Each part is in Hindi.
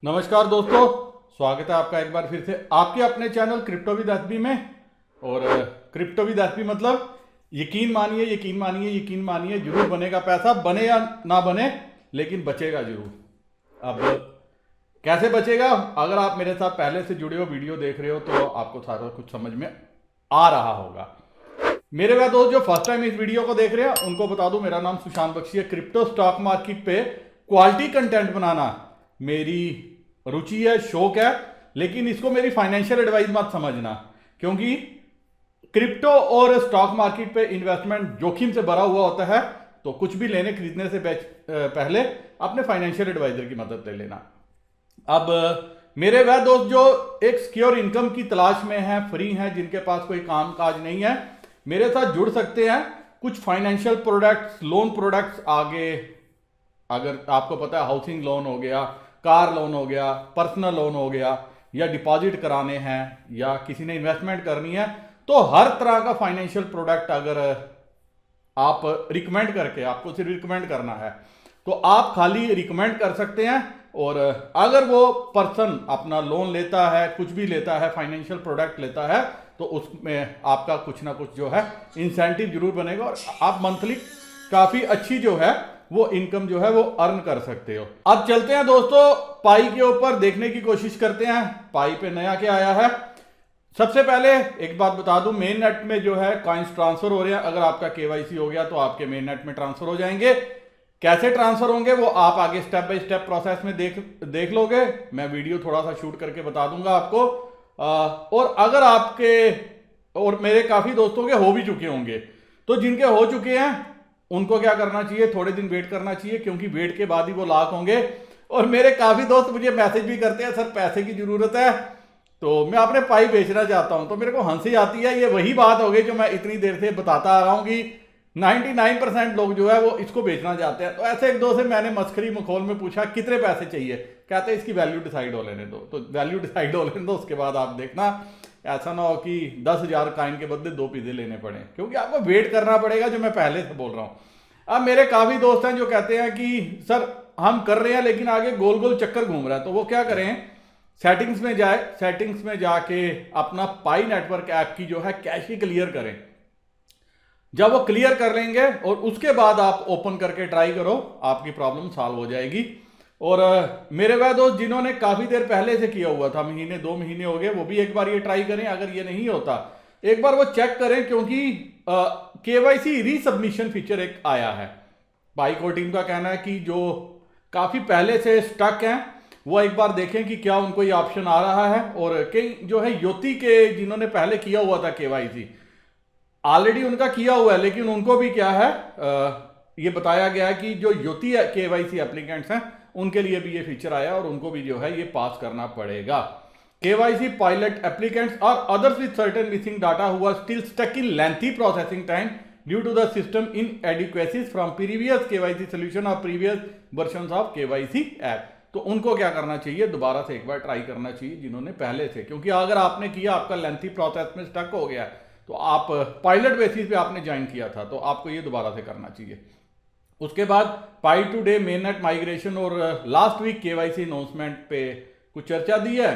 नमस्कार दोस्तों, स्वागत है आपका एक बार फिर से आपके अपने चैनल क्रिप्टो विद एसबी में। और क्रिप्टो विद एसबी मतलब यकीन मानिए यकीन मानिए यकीन मानिए जरूर बनेगा पैसा, बने या ना बने लेकिन बचेगा जरूर। अब कैसे बचेगा? अगर आप मेरे साथ पहले से जुड़े हो, वीडियो देख रहे हो तो आपको सारा कुछ समझ में आ रहा होगा। मेरे वह दोस्त जो फर्स्ट टाइम इस वीडियो को देख रहे हैं उनको बता दूं, मेरा नाम सुशांत बख्शी है। क्रिप्टो स्टॉक मार्केट पे क्वालिटी कंटेंट बनाना मेरी रुचि है, शौक है, लेकिन इसको मेरी फाइनेंशियल एडवाइस मत समझना, क्योंकि क्रिप्टो और स्टॉक मार्केट पे इन्वेस्टमेंट जोखिम से भरा हुआ होता है। तो कुछ भी लेने खरीदने से पहले अपने फाइनेंशियल एडवाइजर की मदद ले लेना। अब मेरे वह दोस्त जो एक सिक्योर इनकम की तलाश में हैं, फ्री हैं, जिनके पास कोई काम काज नहीं है, मेरे साथ जुड़ सकते हैं। कुछ फाइनेंशियल प्रोडक्ट्स, लोन प्रोडक्ट्स आगे, अगर आपको पता है हाउसिंग लोन हो गया, कार लोन हो गया, पर्सनल लोन हो गया, या डिपॉजिट कराने हैं, या किसी ने इन्वेस्टमेंट करनी है, तो हर तरह का फाइनेंशियल प्रोडक्ट अगर आप रिकमेंड करके, आपको सिर्फ रिकमेंड करना है तो आप खाली रिकमेंड कर सकते हैं। और अगर वो पर्सन अपना लोन लेता है, कुछ भी लेता है, फाइनेंशियल प्रोडक्ट लेता है, तो उसमें आपका कुछ ना कुछ जो है इंसेंटिव जरूर बनेगा और आप मंथली काफी अच्छी जो है वो इनकम जो है वो अर्न कर सकते हो। अब चलते हैं दोस्तों पाई के ऊपर, देखने की कोशिश करते हैं पाई पे नया क्या आया है। सबसे पहले एक बात बता दूं, मेन नेट में जो है कॉइन्स ट्रांसफर हो रहे हैं। अगर आपका केवाईसी हो गया तो आपके मेन नेट में ट्रांसफर हो जाएंगे। कैसे ट्रांसफर होंगे वो आप आगे स्टेप बाय स्टेप प्रोसेस में देख लोगे। मैं वीडियो थोड़ा सा शूट करके बता दूंगा आपको। और अगर आपके और मेरे काफी दोस्तों के हो भी चुके होंगे, तो जिनके हो चुके हैं उनको क्या करना चाहिए, थोड़े दिन वेट करना चाहिए, क्योंकि वेट के बाद ही वो लॉक होंगे। और मेरे काफी दोस्त मुझे मैसेज भी करते हैं, सर पैसे की जरूरत है, तो मैं अपने पाई बेचना चाहता हूं। तो मेरे को हंसी आती है। ये वही बात हो गई जो मैं इतनी देर से बताता आ रहा हूं कि 99% लोग जो है वो इसको बेचना चाहते हैं। तो ऐसे एक दो से मैंने मस्खरी मखौल में पूछा कितने पैसे चाहिए, कहते हैं इसकी वैल्यू डिसाइड हो लेने दो। तो वैल्यू डिसाइड हो लेने दो, उसके बाद आप देखना ऐसा ना हो कि 10,000 कॉइन के बदले 2 पिज़्ज़े लेने पड़े, क्योंकि आपको वेट करना पड़ेगा, जो मैं पहले से बोल रहा हूं। अब मेरे काफी दोस्त हैं जो कहते हैं कि सर हम कर रहे हैं लेकिन आगे गोल गोल चक्कर घूम रहा है, तो वो क्या करें, सेटिंग्स में जाए, सेटिंग्स में जाके अपना पाई नेटवर्क ऐप की जो है कैश ही क्लियर करें। जब वो क्लियर कर लेंगे और उसके बाद आप ओपन करके ट्राई करो, आपकी प्रॉब्लम सॉल्व हो जाएगी। और मेरे वह दोस्त जिन्होंने काफी देर पहले से किया हुआ था, महीने 2 महीने हो गए, वो भी एक बार ये ट्राई करें। अगर ये नहीं होता एक बार वो चेक करें, क्योंकि केवाईसी रीसबमिशन फीचर एक आया है। पाई कोर टीम का कहना है कि जो काफी पहले से स्टक हैं वो एक बार देखें कि क्या उनको ये ऑप्शन आ रहा है। और कई जो है योती के जिन्होंने पहले किया हुआ था केवाईसी, ऑलरेडी उनका किया हुआ है, लेकिन उनको भी क्या है ये बताया गया है कि जो योती केवाईसी एप्लीकेंट्स हैं उनके लिए भी ये फीचर आया और उनको भी जो है ये पास करना पड़ेगा। केवाईसी पायलट एप्लीकेंट्स और others with certain missing data who are still stuck in lengthy processing time due to the system inadequacies from previous KYC solution और previous versions of KYC app. तो उनको क्या करना चाहिए, दोबारा से एक बार ट्राई करना चाहिए जिन्होंने पहले से, क्योंकि अगर आपने किया, आपका लेंथी प्रोसेस में स्टक हो गया, तो आप पायलट बेसिस पे आपने ज्वाइन किया था, तो आपको ये दोबारा से करना चाहिए। उसके बाद पाई टू डे मेननेट माइग्रेशन और लास्ट वीक केवाईसी अनाउंसमेंट पे कुछ चर्चा दी है,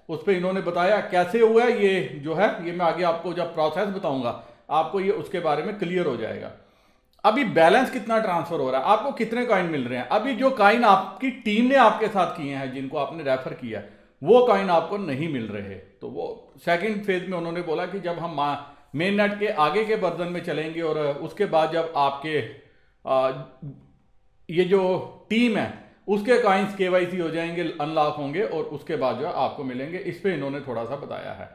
उस पर इन्होंने बताया कैसे हुआ है। ये जो है ये मैं आगे आपको जब प्रोसेस बताऊंगा आपको ये उसके बारे में क्लियर हो जाएगा। अभी बैलेंस कितना ट्रांसफर हो रहा है, आपको कितने कॉइन मिल रहे हैं। अभी जो कॉइन आपकी टीम ने आपके साथ किए हैं, जिनको आपने रेफर किया, वो कॉइन आपको नहीं मिल रहे। तो वो सेकंड फेज में उन्होंने बोला कि जब हम मेन नेट के आगे के वर्जन में चलेंगे और उसके बाद जब आपके ये जो टीम है उसके कॉइन्स केवाईसी हो जाएंगे, अनलॉक होंगे, और उसके बाद जो है आपको मिलेंगे। इस पे इन्होंने थोड़ा सा बताया है।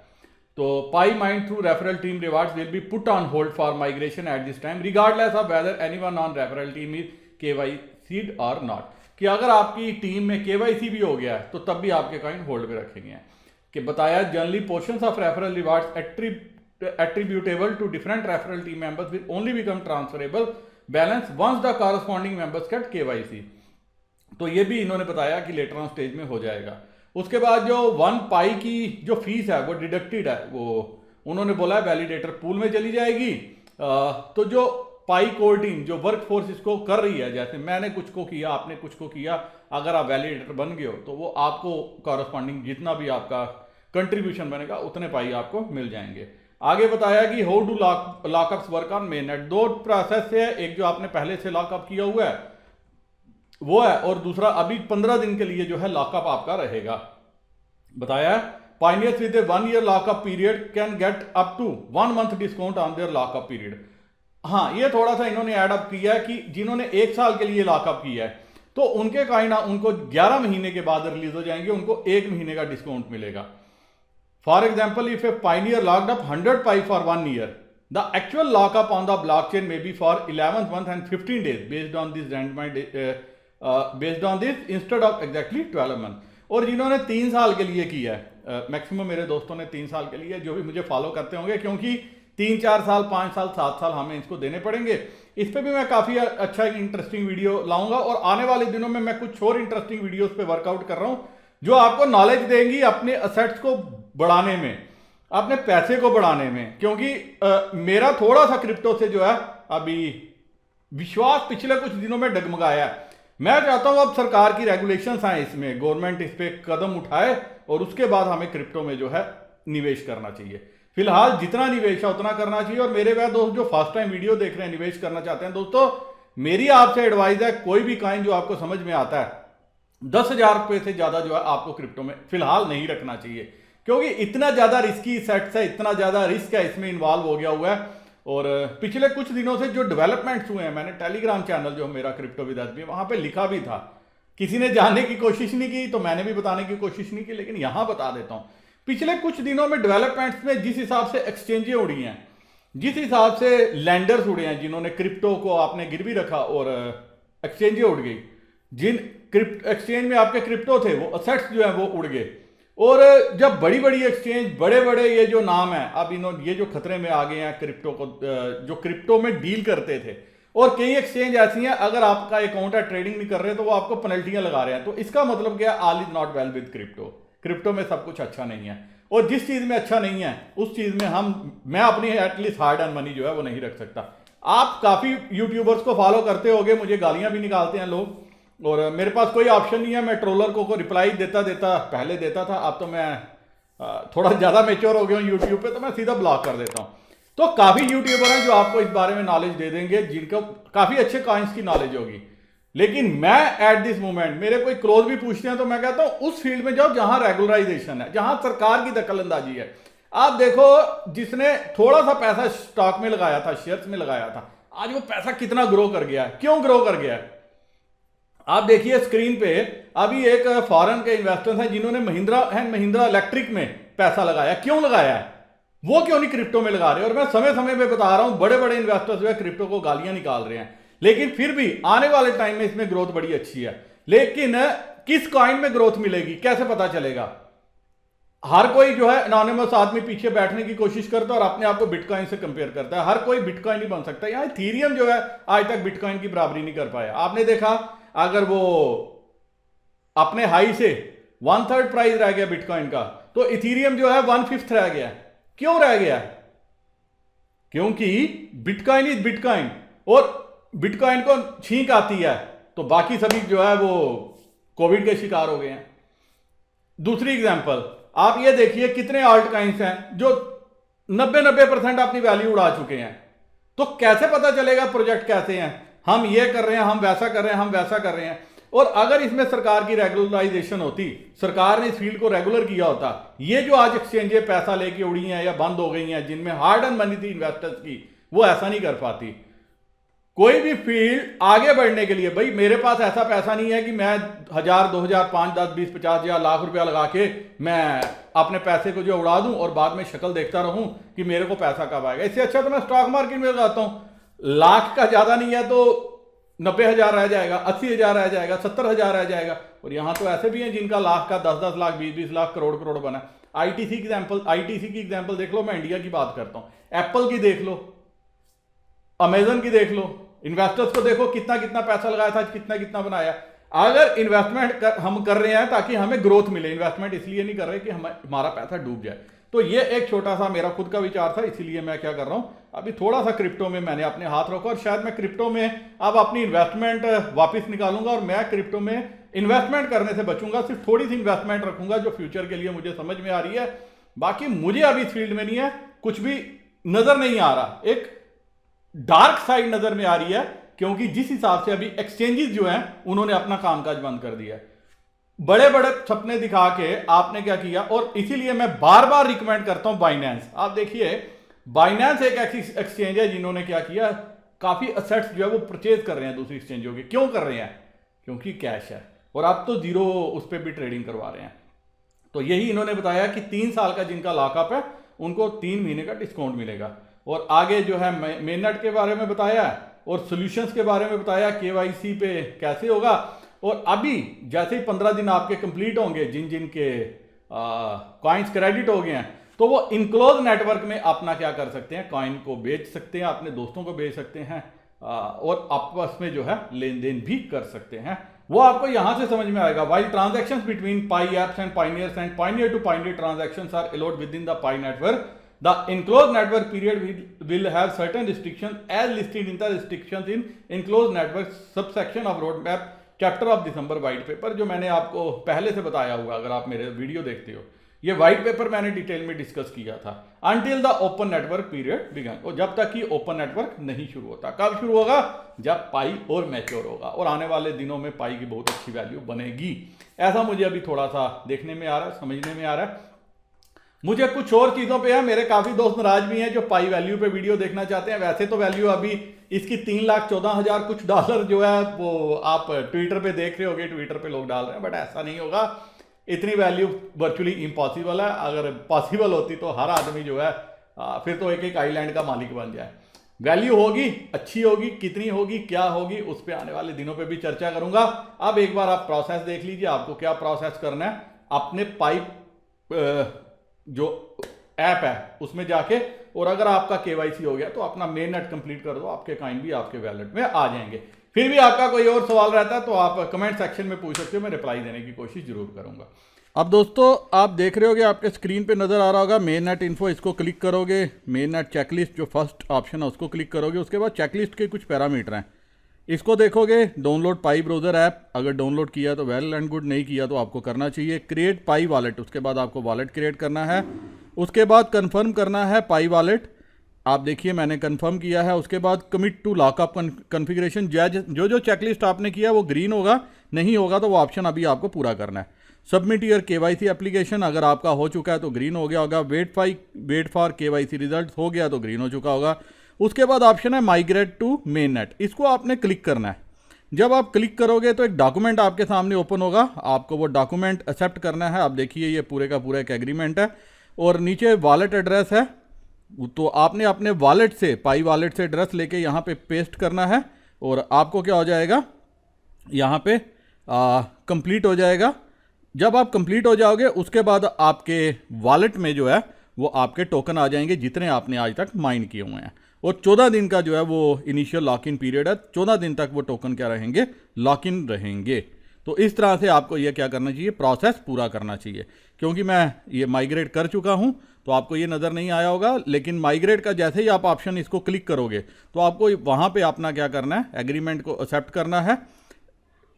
तो Pi mined through referral team rewards will be put on hold for migration at this time regardless of whether anyone on referral team is KYCed और नॉट। कि अगर आपकी टीम में केवाईसी भी हो गया है तो तब भी आपके कॉइन होल्ड पे रखेंगे। कि बताया generally portions of referral rewards attributable to different referral team members will only become transferable balance once the corresponding members get KYC। तो ये भी इन्होंने बताया कि लेटर ऑन स्टेज में हो जाएगा। उसके बाद जो 1 पाई की जो फीस है वो डिडक्टेड है, वो उन्होंने बोला है वैलिडेटर पूल में चली जाएगी। तो जो पाई कोर टीम जो वर्क फोर्स इसको कर रही है, जैसे मैंने कुछ को किया, आपने कुछ को किया, अगर आप वैलिडेटर बन गए हो तो वो आपको कॉरस्पॉन्डिंग जितना भी आपका कंट्रीब्यूशन बनेगा उतने पाई आपको मिल जाएंगे। आगे बताया कि how do lockups work on mainnet. दो प्रोसेस है, एक जो आपने पहले से लॉकअप किया हुआ है वो है, और दूसरा अभी 15 दिन के लिए जो है लॉकअप आपका रहेगा। बताया pioneers with 1 year lockup period can get up to 1 month discount on their lockup period. हाँ, ये थोड़ा सा इन्होंने ऐड अप किया है कि जिन्होंने 1 साल के लिए लॉकअप किया है तो उनके काइंड उनको 11 महीने के बाद रिलीज हो जाएंगे, उनको 1 महीने का डिस्काउंट मिलेगा। For example, if A Pioneer locked up 100 pi for 1 year, the actual lockup on the blockchain may be for 11th month and 15 days based on this instead of exactly 12 month। और जिन्होंने 3 साल के लिए किया है, मैक्सिमम मेरे दोस्तों ने 3 साल के लिए, जो भी मुझे फॉलो करते होंगे, क्योंकि 3, 4 साल, 5 साल, 7 साल हमें इसको देने पड़ेंगे। इस पे भी मैं काफ़ी अच्छा इंटरेस्टिंग वीडियो लाऊंगा, और आने वाले दिनों में मैं कुछ और इंटरेस्टिंग वीडियोस पे वर्कआउट कर रहा हूं जो आपको नॉलेज देंगी अपने असेट्स को बढ़ाने में, अपने पैसे को बढ़ाने में। क्योंकि मेरा थोड़ा सा क्रिप्टो से जो है अभी विश्वास पिछले कुछ दिनों में डगमगाया है। मैं चाहता हूं अब सरकार की रेगुलेशंस आए, इसमें गवर्नमेंट इस पे कदम उठाए और उसके बाद हमें क्रिप्टो में जो है निवेश करना चाहिए। फिलहाल जितना निवेश है उतना करना चाहिए। और मेरे वह दोस्त जो फर्स्ट टाइम वीडियो देख रहे हैं, निवेश करना चाहते हैं, दोस्तों मेरी आपसे एडवाइस है, कोई भी कॉइन जो आपको समझ में आता है 10,000 रुपये से ज्यादा जो है आपको क्रिप्टो में फिलहाल नहीं रखना चाहिए, क्योंकि इतना ज्यादा रिस्की सेट्स है, इतना ज्यादा रिस्क है इसमें इन्वॉल्व हो गया हुआ है। और पिछले कुछ दिनों से जो डेवलपमेंट्स हुए हैं, मैंने टेलीग्राम चैनल जो मेरा क्रिप्टो विद एसबी वहां पे लिखा भी था, किसी ने जानने की कोशिश नहीं की तो मैंने भी बताने की कोशिश नहीं की, लेकिन यहां बता देता हूं। पिछले कुछ दिनों में डेवलपमेंट्स में जिस हिसाब से एक्सचेंजें उड़ी हैं, जिस हिसाब से लैंडर्स उड़े हैं जिन्होंने क्रिप्टो को आपने गिरवी रखा और एक्सचेंजें उड़ गई, जिन एक्सचेंज में आपके क्रिप्टो थे वो असेट्स जो है वो उड़ गए। और जब बड़ी बड़ी एक्सचेंज, बड़े बड़े ये जो नाम है, अब इन्होंने ये जो खतरे में आ गए हैं क्रिप्टो को, जो क्रिप्टो में डील करते थे, और कई एक्सचेंज ऐसी हैं अगर आपका अकाउंट है ट्रेडिंग नहीं कर रहे तो वो आपको पेनल्टियां लगा रहे हैं। तो इसका मतलब क्या, all is not well with crypto. Crypto में सब कुछ अच्छा नहीं है, और जिस चीज में अच्छा नहीं है उस चीज में मैं अपनी एटलीस्ट हार्ड एंड मनी जो है वो नहीं रख सकता। आप काफी यूट्यूबर्स को फॉलो करते होगे, मुझे गालियां भी निकालते हैं लोग, और मेरे पास कोई ऑप्शन नहीं है, मैं ट्रोलर को रिप्लाई देता पहले देता था, अब तो मैं थोड़ा ज्यादा मेच्योर हो गया हूँ यूट्यूब पे, तो मैं सीधा ब्लॉक कर देता हूँ। तो काफी यूट्यूबर हैं जो आपको इस बारे में नॉलेज दे देंगे, जिनको काफी अच्छे कॉइन्स की नॉलेज होगी, लेकिन मैं एट दिस मोमेंट, मेरे कोई क्लोज भी पूछते हैं तो मैं कहता हूं उस फील्ड में जाओ जहां रेगुलराइजेशन है, जहां सरकार की दखल अंदाजी है। आप देखो, जिसने थोड़ा सा पैसा स्टॉक में लगाया था, शेयर्स में लगाया था, आज वो पैसा कितना ग्रो कर गया है। क्यों ग्रो कर गया है? आप देखिए स्क्रीन पे, अभी एक फॉरेन के इन्वेस्टर्स हैं जिन्होंने महिंद्रा इलेक्ट्रिक में पैसा लगाया। क्यों लगाया है? वो क्यों नहीं क्रिप्टो में लगा रहे? और मैं समय समय पे बता रहा हूं, बड़े बड़े इन्वेस्टर्स जो है क्रिप्टो को गालियां निकाल रहे हैं, लेकिन फिर भी आने वाले टाइम में इसमें ग्रोथ बड़ी अच्छी है। लेकिन किस कॉइन में ग्रोथ मिलेगी कैसे पता चलेगा? हर कोई जो है एनोनिमस आदमी पीछे बैठने की कोशिश करता है और अपने आप को बिटकॉइन से कंपेयर करता है। हर कोई बिटकॉइन नहीं बन सकता। यहां इथेरियम जो है आज तक बिटकॉइन की बराबरी नहीं कर पाया। आपने देखा, अगर वो अपने हाई से 1/3 प्राइस रह गया बिटकॉइन का, तो इथेरियम जो है 1/5 रह गया। क्यों रह गया? क्योंकि बिटकॉइन इज बिटकॉइन, और बिटकॉइन को छींक आती है तो बाकी सभी जो है वो कोविड के शिकार हो गए हैं। दूसरी एग्जांपल, आप ये देखिए कितने आल्ट कॉइन्स हैं जो 90% अपनी वैल्यू उड़ा चुके हैं। तो कैसे पता चलेगा प्रोजेक्ट कैसे हैं? हम ये कर रहे हैं, हम वैसा कर रहे हैं, हम वैसा कर रहे हैं। और अगर इसमें सरकार की रेगुलराइजेशन होती, सरकार ने इस फील्ड को रेगुलर किया होता, ये जो आज एक्सचेंजें पैसा लेके उड़ी हैं या बंद हो गई हैं, जिनमें हार्ड एंड मनी थी इन्वेस्टर्स की, वो ऐसा नहीं कर पाती। कोई भी फील्ड आगे बढ़ने के लिए, भाई मेरे पास ऐसा पैसा नहीं है कि मैं 1000, 2000, 5, 10, 20, 50,000 लाख रुपया लगा के मैं अपने पैसे को जो उड़ा दूं और बाद में शक्ल देखता रहूं कि मेरे को पैसा कब आएगा। इससे अच्छा तो मैं स्टॉक मार्केट में लगाता हूं। लाख का ज्यादा नहीं है तो 90,000 रह जाएगा, 80,000 रह जाएगा, 70,000 रह जाएगा। और यहां तो ऐसे भी हैं जिनका लाख का 10-10 लाख, 20-20 लाख, करोड़ बना। आईटीसी की एग्जाम्पल देख लो, मैं इंडिया की बात करता हूं, एप्पल की देख लो, अमेजन की देख लो, इन्वेस्टर्स को देखो कितना कितना पैसा लगाया था, कितना कितना बनाया। अगर इन्वेस्टमेंट हम कर रहे हैं ताकि हमें ग्रोथ मिले, इन्वेस्टमेंट इसलिए नहीं कर रहे कि हमारा पैसा डूब जाए। तो ये एक छोटा सा मेरा खुद का विचार था, इसीलिए मैं क्या कर रहा हूं, अभी थोड़ा सा क्रिप्टो में मैंने अपने हाथ रखा और शायद मैं क्रिप्टो में अब अपनी इन्वेस्टमेंट वापस निकालूंगा और मैं क्रिप्टो में इन्वेस्टमेंट करने से बचूंगा, सिर्फ थोड़ी सी इन्वेस्टमेंट रखूंगा जो फ्यूचर के लिए मुझे समझ में आ रही है। बाकी मुझे अभी इस फील्ड में नहीं है, कुछ भी नजर नहीं आ रहा, एक डार्क साइड नजर में आ रही है, क्योंकि जिस हिसाब से अभी एक्सचेंजेस जो हैं उन्होंने अपना कामकाज बंद कर दिया है। बड़े बड़े सपने दिखा के आपने क्या किया, और इसीलिए मैं बार बार रिकमेंड करता हूं बाइनेंस। आप देखिए बाइनेंस एक एक्सचेंज है जिन्होंने क्या किया, काफी असेट्स जो है वो परचेज कर रहे हैं दूसरी एक्सचेंजों के। क्यों कर रहे हैं? क्योंकि कैश है, और आप तो जीरो उस पर भी ट्रेडिंग करवा रहे हैं। तो यही इन्होंने बताया कि 3 साल का जिनका लॉकअप है उनको 3 महीने का डिस्काउंट मिलेगा। और आगे जो है मेननेट के बारे में बताया और सॉल्यूशंस के बारे में बताया, केवाईसी पे कैसे होगा। और अभी जैसे ही 15 दिन आपके कंप्लीट होंगे, जिन जिन के कॉइन्स क्रेडिट हो गए हैं, तो वो इनक्लोज नेटवर्क में अपना क्या कर सकते हैं, कॉइन को बेच सकते हैं, अपने दोस्तों को बेच सकते हैं, और आपस में जो है लेन देन भी कर सकते हैं। वो आपको यहां से समझ में आएगा। While transactions between Pi apps and pioneers and pioneer to pioneer transactions are allowed within the Pi network, the enclosed network period will have certain restrictions as listed in the restrictions in enclosed network subsection of roadmap chapter of December white paper, जो मैंने आपको पहले से बताया हुआ अगर आप मेरे वीडियो देखते हो। ये व्हाइट पेपर मैंने डिटेल में डिस्कस किया था। Until the open network period began, और जब तक कि ओपन नेटवर्क नहीं शुरू होता। कब शुरू होगा? जब पाई और मैच्योर होगा, और आने वाले दिनों में पाई की बहुत अच्छी वैल्यू बनेगी। ऐसा मुझे अभी थोड़ा सा देखने में आ रहा है, समझने में आ रहा है। मुझे कुछ और चीजों पे है, मेरे काफी दोस्त नाराज भी हैं जो पाई वैल्यू पे वीडियो देखना चाहते हैं। वैसे तो वैल्यू अभी इसकी 3,14,000 कुछ डॉलर जो है वो आप ट्विटर पे देख रहे होगे, ट्विटर पे लोग डाल रहे हैं, बट ऐसा नहीं होगा। इतनी वैल्यू वर्चुअली इम्पॉसिबल है। अगर पॉसिबल होती तो हर आदमी जो है फिर तो एक एक आइलैंड का मालिक बन जाए। वैल्यू होगी, अच्छी होगी, कितनी होगी, क्या होगी, उस पर आने वाले दिनों पे भी चर्चा करूंगा। अब एक बार आप प्रोसेस देख लीजिए, आपको क्या प्रोसेस करना है। अपने पाइप जो ऐप है उसमें जाके, और अगर आपका केवाईसी हो गया तो अपना मेन नेट कंप्लीट कर दो, आपके कॉइन भी आपके वैलेट में आ जाएंगे। फिर भी आपका कोई और सवाल रहता है तो आप कमेंट सेक्शन में पूछ सकते हो, मैं रिप्लाई देने की कोशिश जरूर करूंगा। अब दोस्तों आप देख रहे होगे, आपके स्क्रीन पे नजर आ रहा होगा मेन नेट इन्फो। इसको क्लिक करोगे, मेन नेट चेकलिस्ट जो फर्स्ट ऑप्शन है उसको क्लिक करोगे। उसके बाद चेकलिस्ट के कुछ पैरामीटर हैं, इसको देखोगे। डाउनलोड पाई ब्राउजर ऐप, अगर डाउनलोड किया तो वेल एंड गुड, नहीं किया तो आपको करना चाहिए। क्रिएट पाई वॉलेट, उसके बाद आपको वॉलेट क्रिएट करना है। उसके बाद कंफर्म करना है पाई वॉलेट। आप देखिए मैंने कंफर्म किया है। उसके बाद कमिट टू लॉकअप कॉन्फ़िगरेशन, जो जो चेकलिस्ट आपने किया वो ग्रीन होगा, नहीं होगा तो वो ऑप्शन अभी आपको पूरा करना है। सबमिट योर केवाईसी एप्लीकेशन, अगर आपका हो चुका है तो ग्रीन हो गया होगा। वेट फॉर केवाईसी रिजल्ट हो गया तो ग्रीन हो चुका होगा। उसके बाद ऑप्शन है माइग्रेट टू मेन नेट, इसको आपने क्लिक करना है। जब आप क्लिक करोगे तो एक डॉक्यूमेंट आपके सामने ओपन होगा, आपको वो डॉक्यूमेंट एक्सेप्ट करना है। आप देखिए ये पूरे का पूरा एक एग्रीमेंट है, और नीचे वॉलेट एड्रेस है, तो आपने अपने वॉलेट से, पाई वॉलेट से एड्रेस लेके यहाँ पे पेस्ट करना है, और आपको क्या हो जाएगा, यहाँ पे कंप्लीट हो जाएगा। जब आप कंप्लीट हो जाओगे उसके बाद आपके वॉलेट में जो है वो आपके टोकन आ जाएंगे जितने आपने आज तक माइन किए हुए हैं। और 14 दिन का जो है वो इनिशियल लॉक इन पीरियड है, 14 दिन तक वो टोकन क्या रहेंगे, लॉक इन रहेंगे। तो इस तरह से आपको ये क्या करना चाहिए, प्रोसेस पूरा करना चाहिए। क्योंकि मैं ये माइग्रेट कर चुका हूं तो आपको ये नज़र नहीं आया होगा, लेकिन माइग्रेट का जैसे ही आप ऑप्शन इसको क्लिक करोगे तो आपको वहाँ पे अपना क्या करना है, एग्रीमेंट को एक्सेप्ट करना है,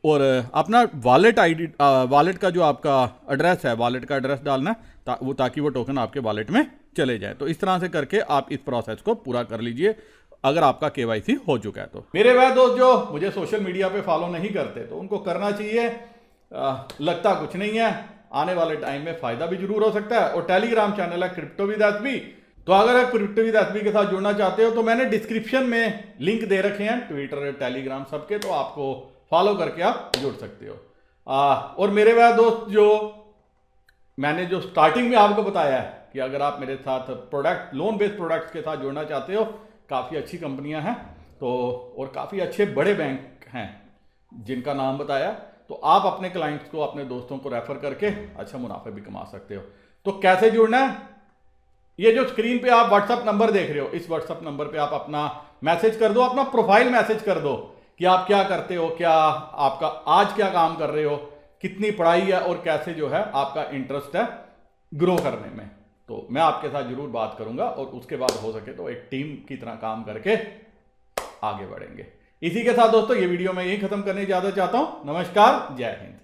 और अपना वॉलेट आईडी, वॉलेट का जो आपका एड्रेस है, वॉलेट का एड्रेस डालना है ताकि वो टोकन आपके वॉलेट में चले जाए। तो इस तरह से करके आप इस प्रोसेस को पूरा कर लीजिए अगर आपका केवाईसी हो चुका है तो। मेरे वह दोस्त जो मुझे सोशल मीडिया पे फॉलो नहीं करते तो उनको करना चाहिए, लगता कुछ नहीं है, आने वाले टाइम में फायदा भी जरूर हो सकता है। और टेलीग्राम चैनल है क्रिप्टो विद एसबी, तो अगर आप क्रिप्टो विद एसबी के साथ जुड़ना चाहते हो तो मैंने डिस्क्रिप्शन में लिंक दे रखे हैं, ट्विटर, टेलीग्राम सबके, तो आपको फॉलो करके आप जुड़ सकते हो। और मेरे वह दोस्त जो मैंने जो स्टार्टिंग में आपको बताया है कि अगर आप मेरे साथ प्रोडक्ट, लोन बेस्ड प्रोडक्ट्स के साथ जुड़ना चाहते हो, काफ़ी अच्छी कंपनियां हैं तो, और काफ़ी अच्छे बड़े बैंक हैं जिनका नाम बताया, तो आप अपने क्लाइंट्स को, अपने दोस्तों को रेफर करके अच्छा मुनाफा भी कमा सकते हो। तो कैसे जुड़ना है, ये जो स्क्रीन पे आप व्हाट्सअप नंबर देख रहे हो, इस व्हाट्सअप नंबर पे आप अपना मैसेज कर दो, अपना प्रोफाइल मैसेज कर दो कि आप क्या करते हो, क्या आपका आज क्या काम कर रहे हो, कितनी पढ़ाई है, और कैसे जो है आपका इंटरेस्ट है ग्रो करने में। तो मैं आपके साथ जरूर बात करूंगा और उसके बाद हो सके तो एक टीम की तरह काम करके आगे बढ़ेंगे। इसी के साथ दोस्तों ये वीडियो मैं यही खत्म करने की इजाजत चाहता हूं। नमस्कार, जय हिंद।